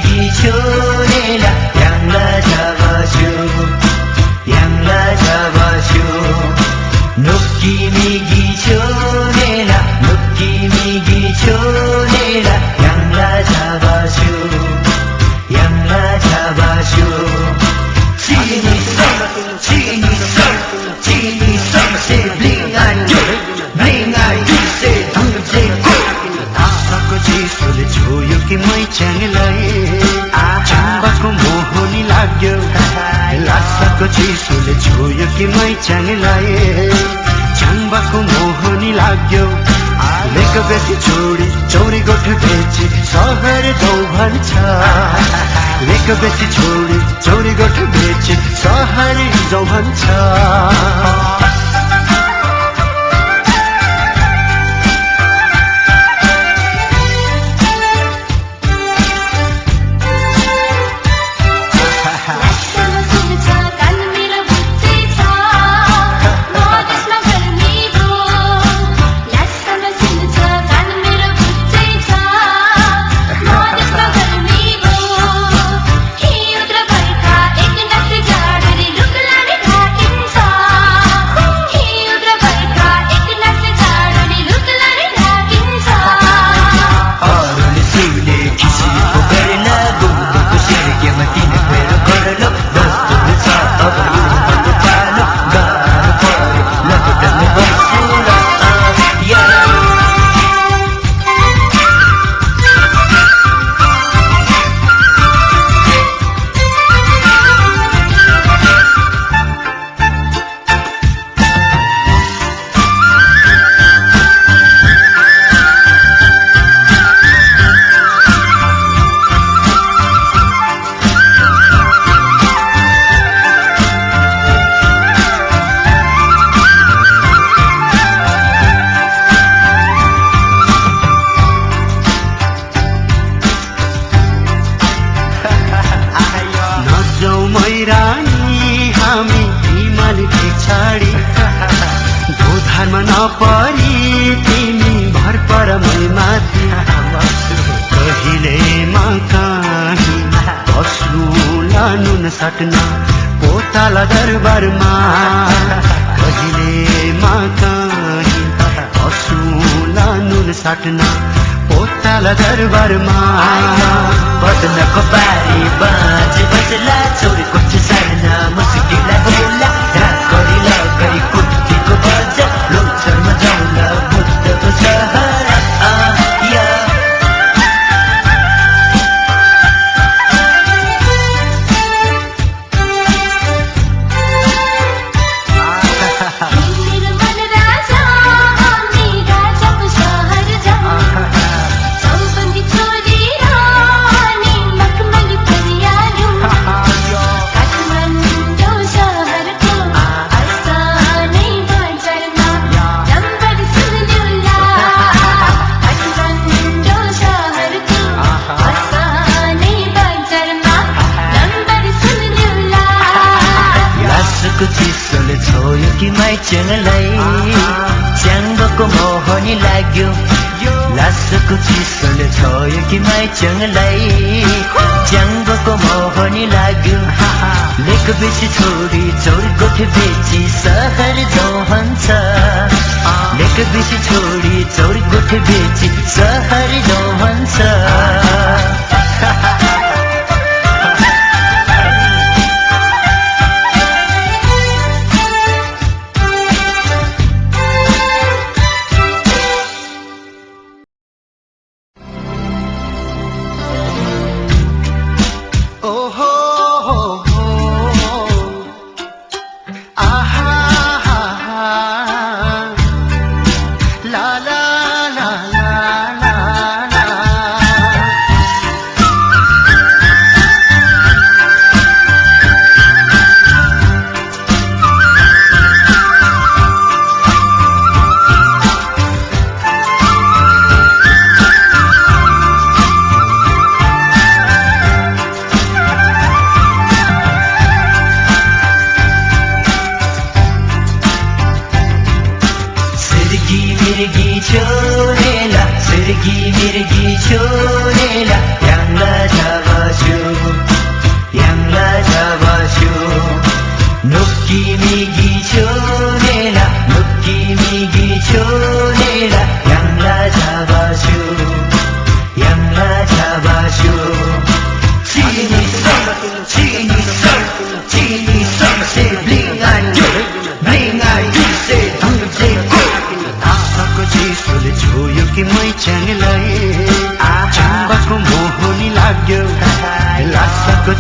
미기 초래라 양라 잡아쇼 양라 잡아쇼 느낌이기 초래라 느낌이기 초래라 양라 잡아쇼 양라 잡아쇼 지니성 지니성 지니성 세 bling I do say 두제고 아사코 지소ले छोयो कि मै च्याङलाई चम्बाको मोहनी लाग्यो लासाको चिसोले छोयो कि मै च्याङलाई चम्बाको मोहनी लाग्यो लेक बेसी छोडी चौरी गोठ बेची सहर जाऊ भन्छ लेक बेसी छोडी चौरी गोठ बेची सहर जाऊ भन्छ सटना पोताला दरबारमा कहिलेमा कहीँ असुला नुन सटना पोताला दरबारमा बदनको बारी बाज बजला छोरीको साना मुस्किला होला ढाकरी लगाई कुट्टीको बजा लोचरमा जाउला बुद्धको सहरा या चिसोले छोयो कि मै च्याङलाई च्याङ्बको मोहनी लाग्यो लासको चिसोले छोयो कि मै च्याङलाई च्याङ्बको मोहनी लाग्यो लेक बेसी छोडी चौरी गोठ बेची सहर जाऊ भन्छ लेक बेसी छोडी चौरी गोठ बेची सहर जाऊ भन्छ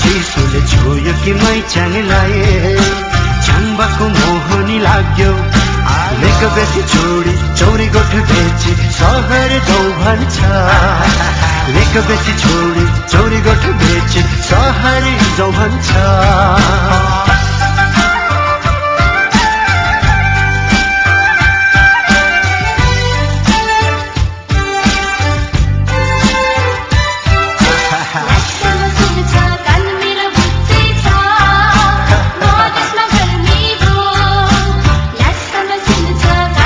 चिसोले छोयो कि मै च्याङलाई च्याङ्बाको मोहनी लाग्यो लेक बेसी छोडी चौरी गोठ बेची सहर जाउँ भन्छ लेक बेसी छोडी चौरी गोठ बेची सहर जाउँ भन्छ